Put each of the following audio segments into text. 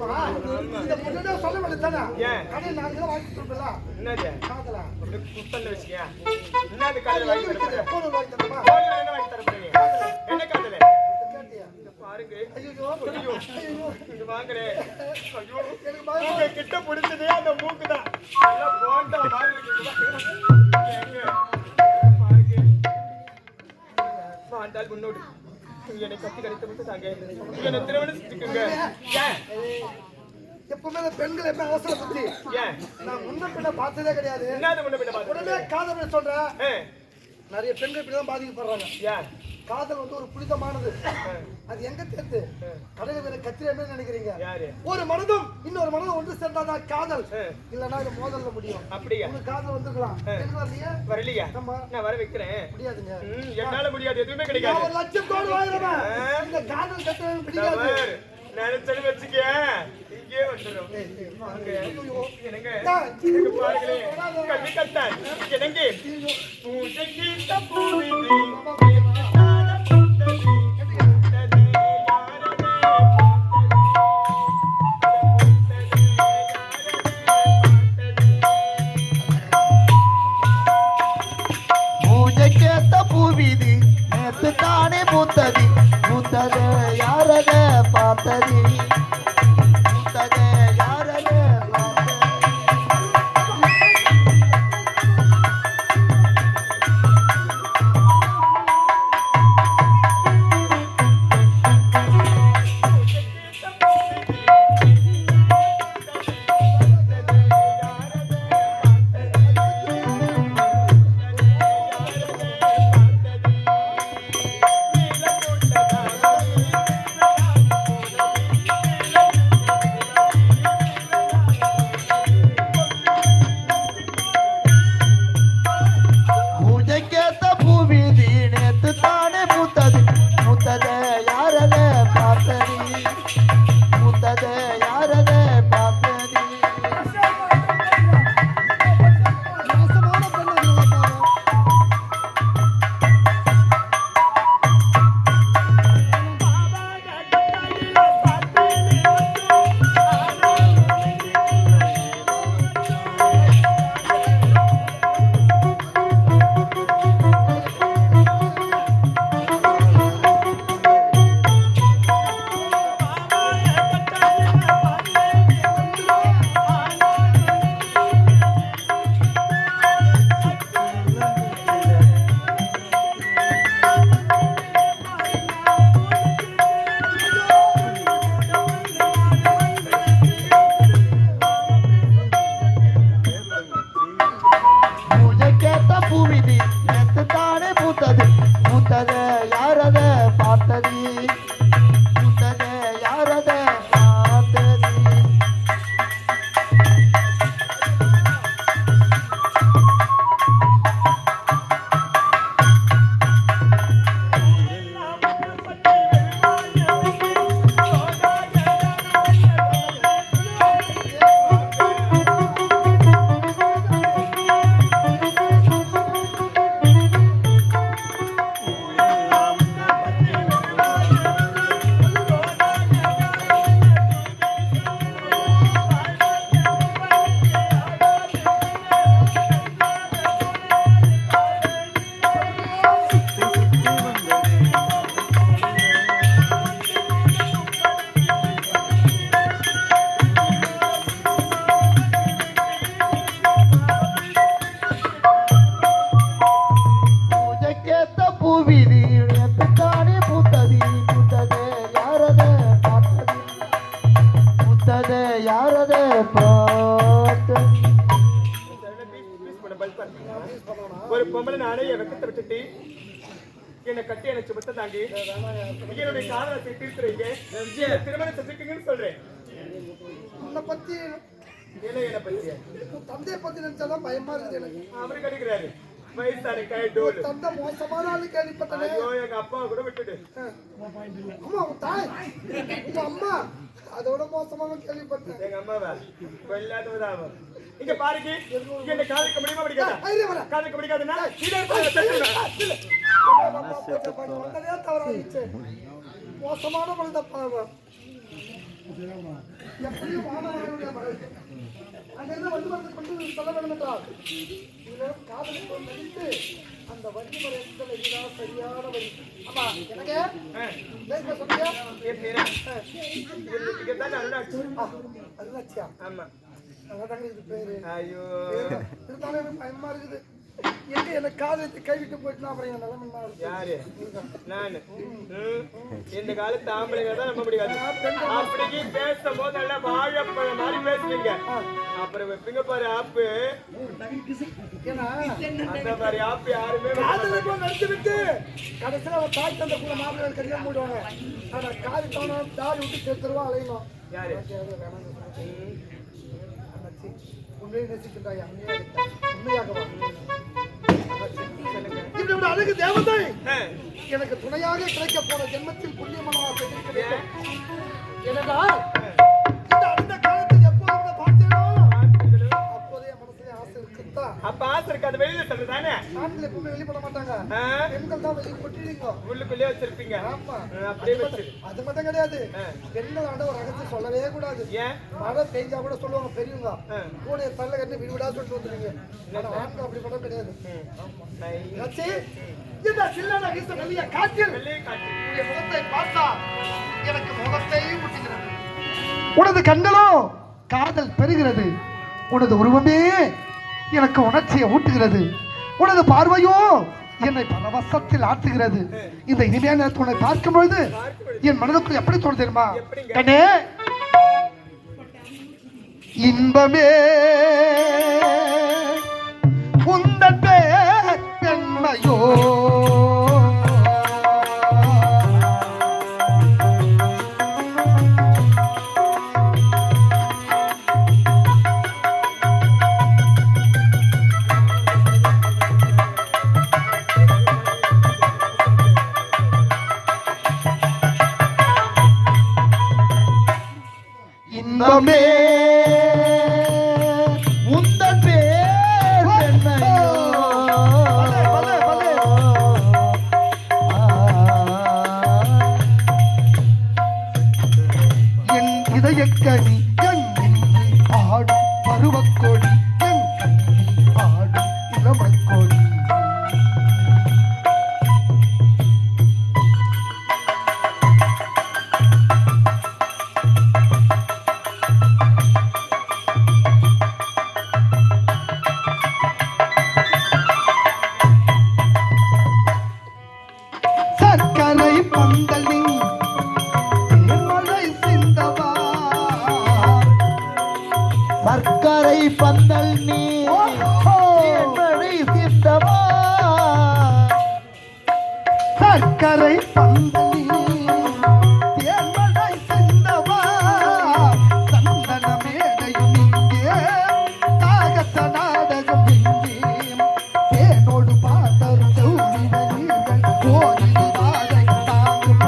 இந்த முன்னாடியே சொல்ல வேண்டியதானே கடையில் 4 கிலோ வாங்கி கொடுப்பல என்னது காதல குத்தல்ல வச்சியா என்னது கடையில் வாங்கி தரது போன் வாங்கி தரமா என்ன வாங்கி தரது நீ என்ன காதல கேட்டியா பாருங்க ஐயோ இது வாங்குறே ஐயோ எனக்கு பயமா கிட்ட பிடிச்சதே அந்த மூக்கு தான் எல்லாம் போண்டா மாதிரி இருக்கு எங்க பாருங்க மாண்டால் முன்னோடி என்னை கத்தி கடித்து விட்டுட்டாங்க என்ன திருமணம் செஞ்சுக்குங்க எப்பவுமே பெண்கள் எப்ப அவசரம் பத்தி ஏன் நான் முன்ன பின்ன பார்த்ததே கிடையாது என்னது முன்ன பின்ன பார்த்தது உடனே காதல் சொல்றேன் நிறைய பெண்கள் இப்படிதான் பாதிக்கப்படுறாங்க ஏன் காதல் வந்து ஒரு புனிதமானது அது எங்க தேர்த்து கடையில வேற கத்திரியா நினைக்கிறீங்க ஒரு மனதும் இன்னொரு மனதும் ஒன்று சேர்ந்தாதான் காதல் இல்லன்னா இது மோதல்ல முடியும் அப்படியா உங்களுக்கு காதல் வந்துக்கலாம் வரலையா நான் வர வைக்கிறேன் முடியாதுங்க என்னால முடியாது எதுவுமே கிடைக்காது ஒரு லட்சத்தோடு வாங்குறேன் இந்த காதல் கட்டுறது பிடிக்காது நினைச்சது வச்சுக்க இங்கே வந்துடும் எனக்கு பாருங்களேன் கண்ணு கட்டான் எனக்கு பூஜைக்கு தப்பூவிதி பூவிதி நேத்து தானே பூத்ததி பூத்தது யாரத பார்த்ததி பூத்தது யாரத ஒரு பொம்பளை நானே வெக்கத்தை விட்டுட்டு என்னை கட்டி எனக்கு சுமத்த தாண்டி என்னுடைய காரணத்தை தீர்த்துறீங்க திருமணம் செஞ்சுக்கீங்கன்னு சொல்றேன். உன்னை பத்தி என்ன பத்தி தந்தையை பத்தி நினைச்சாதான் பயமா இருக்குது எனக்கு. அவரு கிடைக்கிறாரு வயசான கைடோல் தந்தை மோசமான ஆளு கேள்விப்பட்டேன். ஐயோ எங்க அப்பா கூட விட்டுட்டு அம்மா உன் தாய் உங்க அம்மா அதோட மோசமான கேள்விப்பட்டேன். எங்க அம்மாவா கொல்லாதவதாவ இங்க பாருங்க என்ன காதுக்கு முடியுமா பிடிக்காதா காதுக்கு பிடிக்காதுன்னா மோசமான மனித பாவம் எப்படியும் மாணவர்களுடைய மகள் அங்கிருந்து வந்து கொண்டு சொல்ல வேண்டும் என்றால் இதிலும் காதலுக்கு நடித்து அந்த வண்டி மரத்தில் இதுதான் சரியான வழி. ஆமா எனக்கு சொன்னியா அருணாச்சியா? ஆமா நல்லா தாங்க இது பேரு. ஐயோ இருந்தாலும் எனக்கு பயமா இருக்குது. எங்க எனக்கு காதலித்து கைவிட்டு போயிட்டுனா அப்புறம் என் நிலைமை என்ன இருக்கு? யாரு நானு இந்த காலத்து ஆம்பளைங்க தான் நம்ப முடியாது. அப்படிக்கு பேசும் போது நல்லா வாழைப்பழம் மாதிரி பேசுவீங்க. அப்புறம் வைப்பீங்க பாரு ஆப்பு, ஏன்னா அந்த மாதிரி ஆப்பு யாருமே காதலுக்கு நடிச்சு விட்டு கடைசியில் அவன் தாய் தந்தை கூட மாப்பிள்ளை கல்யாணம் போடுவாங்க. ஆனா காதி தோணும் தாடி விட்டு செத்துருவா அலையணும். யாரு உண்மையை நேசிக்கின்றாயா? உண்மையாகவா? இப்படி ஒரு அழகு தேவதை எனக்கு துணையாக கிடைக்க போன ஜென்மத்தில் புண்ணியமாக செய்திருக்கிறேன். ஏனென்றால் இந்த அடுத்த காலத்தில் எப்போது இதை பார்த்தேனோ அப்போதே மனசுல ஆசை இருக்குதான். அப்ப ஆசை இருக்காது, வெளியில சொல்றதானே. ஆண்கள் எப்பவுமே வெளிப்பட மாட்டாங்க, பெண்கள் தான் வெளியே கொட்டிடுங்க, உள்ளுக்குள்ளே வச்சிருப்பீங்க. ஆமா அப்படியே வச்சு அது மட்டும் கிடையாது. பெண்கள் ஆண்ட ஒரு ரகசியம் சொல்லவே கூடாது. ஏன் மழை பெஞ்சா கூட சொல்லுவாங்க பெரியவங்க, கூட தள்ள கட்டி விடுவிடா சொல்லிட்டு வந்துருங்க. ஆனா ஆண்கள் அப்படி மட்டும் கிடையாது. இந்த சில்லான வீச வெளிய காற்றில் உன்னுடைய முகத்தை பார்த்தா எனக்கு முகத்தை ஊட்டுகிறது. உனது கண்களோ காதல் பெறுகிறது, உனது உருவமே எனக்கு உணர்ச்சியை ஊட்டுகிறது, உனது பார்வையோ என்னை பரவசத்தில் ஆற்றுகிறது. இந்த இனிமையான நேரத்தை உன்னை பார்க்கும் பொழுது என் மனதுக்குள் எப்படி தோணுது தெரியுமா? கண்ணே இன்பமே உந்தன் பேர் பெண்மையோ இன்பமே உந்தன் பேர் பெண்மையோ என் இதயக்கனி என் ஆடும் பருவக்கொடி என் கண்ணில் ஆடும் இளமக்கொடி. சர்க்கரை பந்தலின் தேன்மழை சிந்தவா, சர்க்கரை பந்தல் நீ தேன்மழை சிந்தவா, சர்க்கரை பந்தலின் தேன்மழை சிந்தவா, சந்தன மேடையும் இங்கே தாகத்த நாடகம் இங்கே தேனோடு பாதரும் சௌரித நீர்கள் கோரில் வாழை தாங்கும்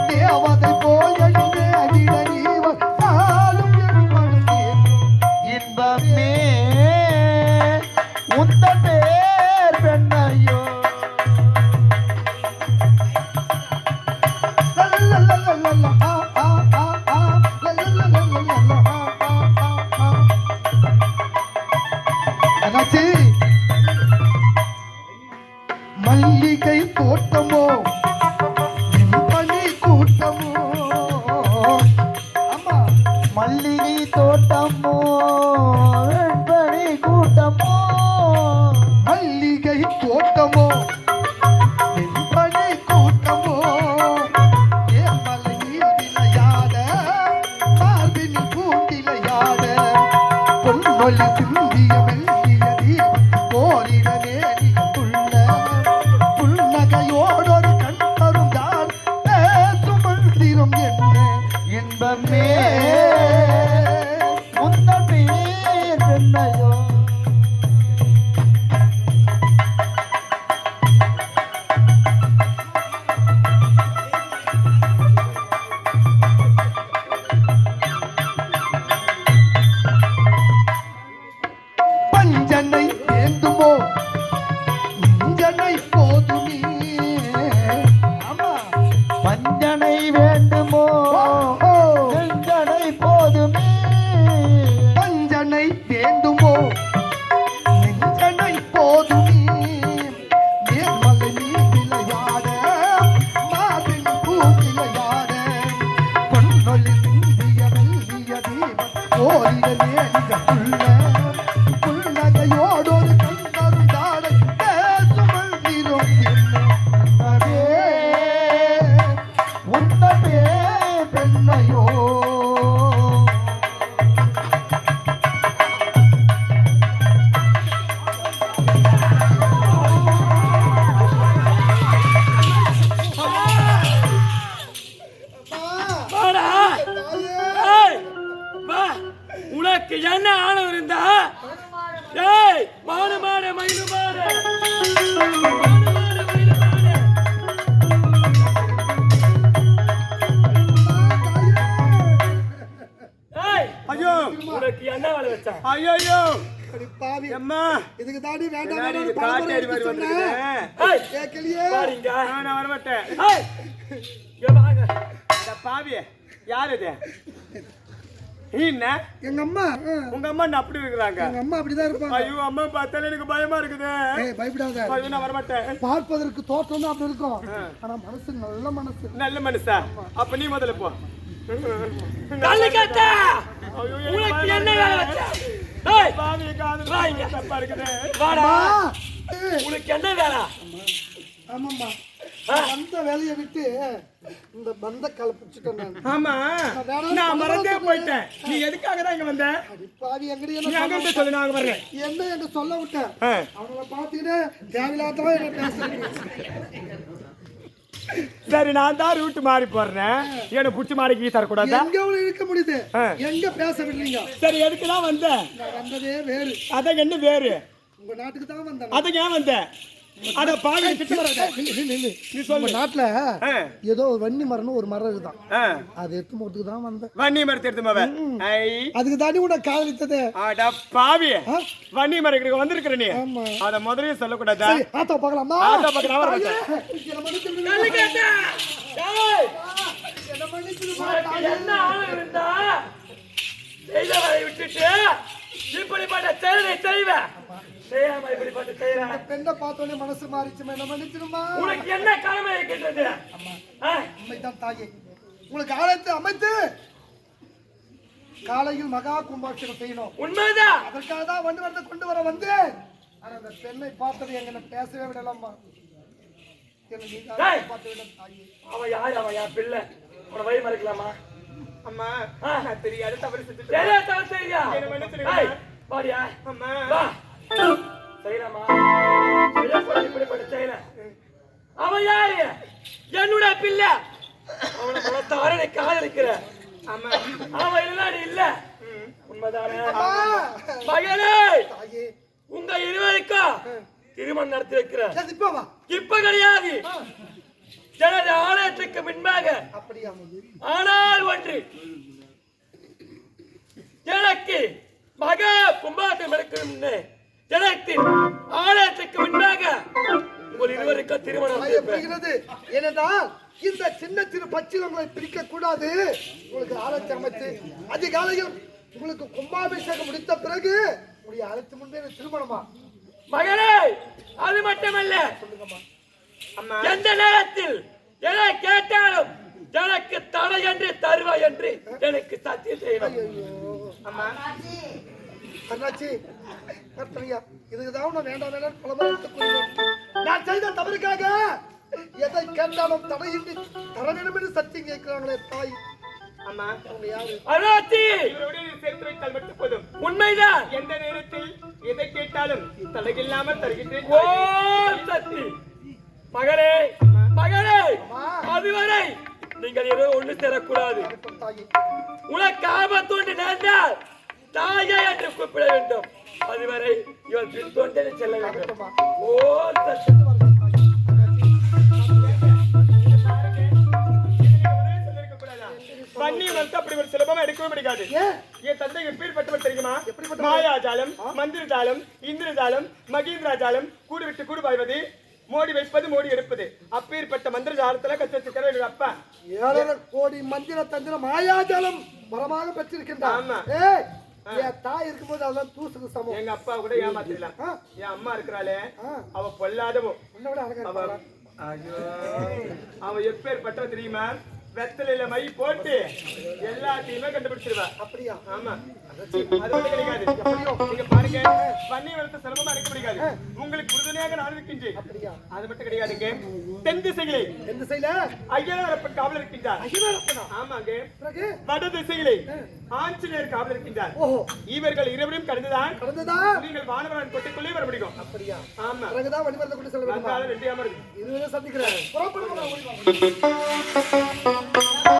தேவதை போல் எழுந்தே அடிட நீவர் நாளும் என் மனதே. இன்பமே உந்தன் பேர் பெண்மையோ லலலலலலல, ஆ, ஆ, ஆ, ஆ, லலலலலலல, ஆ, ஆ, ஆ, ஆ. அண்ணாச்சி, மல்லிகை தோட்டமோ பனி கூட்டமோ, ஆமா மல்லிகை தோட்டமோ வெண்பனி கூட்டமோ, மல்லிகை தோட்டமோ பனி கூட்டமோ, ஏமலையில் விளையாட மார்பினில் பூண்டிலையாட பொன்னொலி சிந்திய மெல்லிய தீபம் போரிட நேரியுள்ள புன்னகையோடொரு கண் தரும் யார் பேசும் மந்திரம் என்ன? இன்பமே உந்தன் பேர் பெண்மையோ ஐயோ அடி பாவி அம்மா இதுக்கு தாண்டி வேண்டாம் என்னடி இது வேண்டாம் காட்டேரி மாதிரி வந்துருக்குது? கேக்கலையே பாருங்க நான் வர மாட்டேன். இங்க வாங்க இந்த பாவி யார் இது? நீ என்ன எங்க அம்மா உங்க அம்மா என்ன அப்படி இருக்கிறாங்க? எங்க அம்மா அப்படிதான் இருப்பாங்க ஐயோ அம்மா பார்த்தாலே எனக்கு பயமா இருக்குது. ஏய் பயப்படாத ஐயோ நான் வர மாட்டேன். பார்ப்பதற்கு தோற்றம் தான் அப்படி இருக்கும் ஆனா மனசு நல்ல மனசு நல்ல மனுஷா அப்ப நீ முதல்ல போ. தள்ளி கட்ட ஐயோ உனக்கு என்ன வேலை வச்ச ஏய் பாவி காதுல வாங்க. தப்பா இருக்குது. வாடா அம்மா, ஏய், உனக்கு என்ன வேலை ஆமாம்மா அந்த வேலையை விட்டு இந்த பந்த கால பிடிச்சிட்டேன் நான் ஆமா நான் மறந்தே போயிட்டேன். நீ எதுக்காக தான் இங்க வந்த? அடி பாவி எங்கடி நீ அங்க இருந்து சொல்லு, நான் அங்க வர்றேன். என்ன என்று சொல்ல விட்டேன் ஆ. அவங்கள பாத்தீங்கன்னா தேவையில்லாதவா என்ன பேசுறீங்க சரி நான் தான் ரூட் மாறி போறேன். எனக்கு பிடிச்ச மாதிரி தரக்கூடாதா? எங்க அவளை இருக்க முடியுது ஆ. எங்க பேச விடுறீங்க சரி எதுக்கு தான் வந்த? நான் வந்ததே வேறு அதான் என்ன வேறு? உங்க நாட்டுக்கு தான் வந்தேன் அதுக்கு ஏன் வந்த? அத பாவி கிட்ட வராத. நீ சொல்ல நாட்டுல ஆ. ஏதோ வன்னி மரம்னு ஒரு மரம் இருக்குதான் ஆ. அது எடுத்து போறதுக்கு தான் வந்தேன் வன்னி மரத்தை எடுத்து மாவ. ஐ அதுக்கு தாண்டி உன்னை காதலித்தது அட பாவி ஆ? வன்னி மரத்துக்கு வந்திருக்கிற நீ. ஆமா அத முதல்லயே சொல்லக்கூடாதா? சரி ஆத்தா பார்க்கலாமா ஆத்தா பார்க்கலாம், வர மாட்டேன். என்ன மன்னிச்சிடுங்க. தள்ளி கட்ட ஏய் என்ன மன்னிச்சிடுமா. உனக்கு என்ன ஆளு இருந்தா செய்தவரை விட்டுட்டு இப்படிப்பட்ட செயலை செய்வ செய்யாம இப்படிப்பட்ட செய்யற பெண்ணை பார்த்தோன்னே மனசு மாறிச்சுமா என்ன மன்னிச்சிடுமா. உனக்கு என்ன கடமை இருக்கின்றது ஆ? உண்மைதான் தாயே உங்களுக்கு ஆலயத்தை அமைத்து காலையில் மகா கும்பாபிஷேகம் செய்யணும் உண்மைதான் அதற்காக தான் வண்டு வரத்தை கொண்டு வர வந்து ஆனா அந்த பெண்ணை பார்த்தது எங்க பேசவே விடலாமா என்னை நீங்க டேய். பார்த்து விட தாயே அவன் யாரு அவன் என் பிள்ளை உன வழி மறைக்கலாமா அம்மா ஆ. நான் தெரியாத தவறு செஞ்சுட்டேன். சரியா தவறு செய்யா என்ன மன்னிச்சிடுங்க. ஏய், வாடியா அம்மா வா செய்யலாமா செய்யக்கூடாது இப்படிப்பட்ட செயல அவன் யாரு என்னுடைய பிள்ளை அவனை மனத்தார நீ காதலிக்கிற அம்மா அவன் இல்ல நீ இல்ல உண்மைதானே அம்மா. மகனே தாயே உங்க இருவருக்கும் திருமணம் நடத்தி வைக்கிற சரி, இப்ப வா இப்ப கிடையாது எனது ஆலயத்துக்கு முன்பாக அப்படியா ஆனால் ஒன்று எனக்கு மகா கும்பாபிஷேகம் நடக்கும் எனக்கு ஆலயத்துக்கு முன்பாக உங்கள் இருவருக்கும் திருமணம் தாயே புரிகிறது ஏனென்றால் இந்த சின்ன சிறு பச்சிலங்களை பிரிக்க கூடாது உங்களுக்கு ஆலயத்தை அமைத்து அதிகாலையில் உங்களுக்கு கும்பாபிஷேகம் முடித்த பிறகு உங்களுடைய ஆலயத்து முன்பே எனக்கு திருமணமா மகனே அது மட்டுமல்ல அம்மா எந்த நேரத்தில் எதை கேட்டாலும் எனக்கு தடை என்று தருவாய் என்று எனக்கு சத்தியம் செய்யணும் ஐயோ அம்மா அண்ணாச்சி கர்த்தனையா இதுக்கு தான் நான் வேண்டாம் வேண்டாம் பலமாக நான் செய்த தவறுக்காக எதை கேட்டாலும் தடையின்றி தர வேண்டும் என்று சத்தியம் கேட்கிறாங்களே தாய் அம்மா அவங்க யாரு அண்ணாச்சி இவரோடு நீ சேர்த்து வைத்தால் மட்டும் போதும். உண்மைதான் எந்த நேரத்தில் எதை கேட்டாலும் தலையில்லாமல் தருகின்றேன். ஓ சக்தி மகனே மகனே அதுவரை நீங்கள் ஏதோ ஒண்ணு தரக்கூடாது தாயி உனக்கு ஆபத்து ஒன்று நேர்ந்தால் தாயே என்று கூப்பிட வேண்டும் அதுவரை இவன் பின் தொண்டனை செல்ல வேண்டும் ஓ சக்தி வன்னி வந்து அப்படி ஒரு சுலபமா எடுக்கவே முடியாது. ஏன் என் தந்தை எப்பேற்பட்டவர் தெரியுமா? மாயாஜாலம், மந்திரஜாலம், இந்திரஜாலம், மகேந்திராஜாலம், கூடு விட்டு கூடு பாய்வது, மோடி வைப்பது மோடி எடுப்பது, அப்பேற்பட்ட மந்திரஜாலத்துல கற்றுக்கிற எங்க அப்பா. 7.5 கோடி மந்திர தந்திர மாயாஜாலம் வரமாக பெற்றிருக்கின்றான் ஆமா. ஏய் என் தாய் இருக்கும்போது அதெல்லாம் தூசுக்கு சமம் எங்க அப்பா கூட ஏமாத்திடலாம். ஆ, என் அம்மா இருக்கிறாளே ஆ, அவ பொல்லாதவோ. உன்னை விட அழகா அவ இருப்பாளா? ஐயோ அவ எப்பேற்பட்டவ தெரியுமா? வெத்தலையில மை போட்டு எல்லாத்தையுமே கண்டுபிடிச்சிருவா. அப்படியா ஆமா அது மட்டும் கிடைக்காது. நீங்க பாருங்க வன்னி வரத்தை சுலபமா எடுக்க முடியாது. உங்களுக்கு உறுதுணையாக நான் இருக்கின்றேன். அப்படியா அது மட்டும் கிடையாதுங்க. தென் திசையிலே எந்த சைடுல ஐயனாரப்பன் காவல் இருக்கின்றார். அகிலாரப்பனா ஆமாங்க. பிறகு வட திசையிலே ஆஞ்சநேயர் காவல் இருக்கின்றார். ஓஹோ இவர்கள் இருவரும் கடந்துதான் கடந்ததா நீங்கள் வானவரன் கொட்டைக்குள்ளே வர முடியும். அப்படியா ஆமா பிறகுதான் வடிவத்தை கொண்டு செல்ல வேண்டுமா வந்தாலும் ரெண்டியாம இருக்கு. இதுவே சந்திக்கிறேன் புறப்படுங்க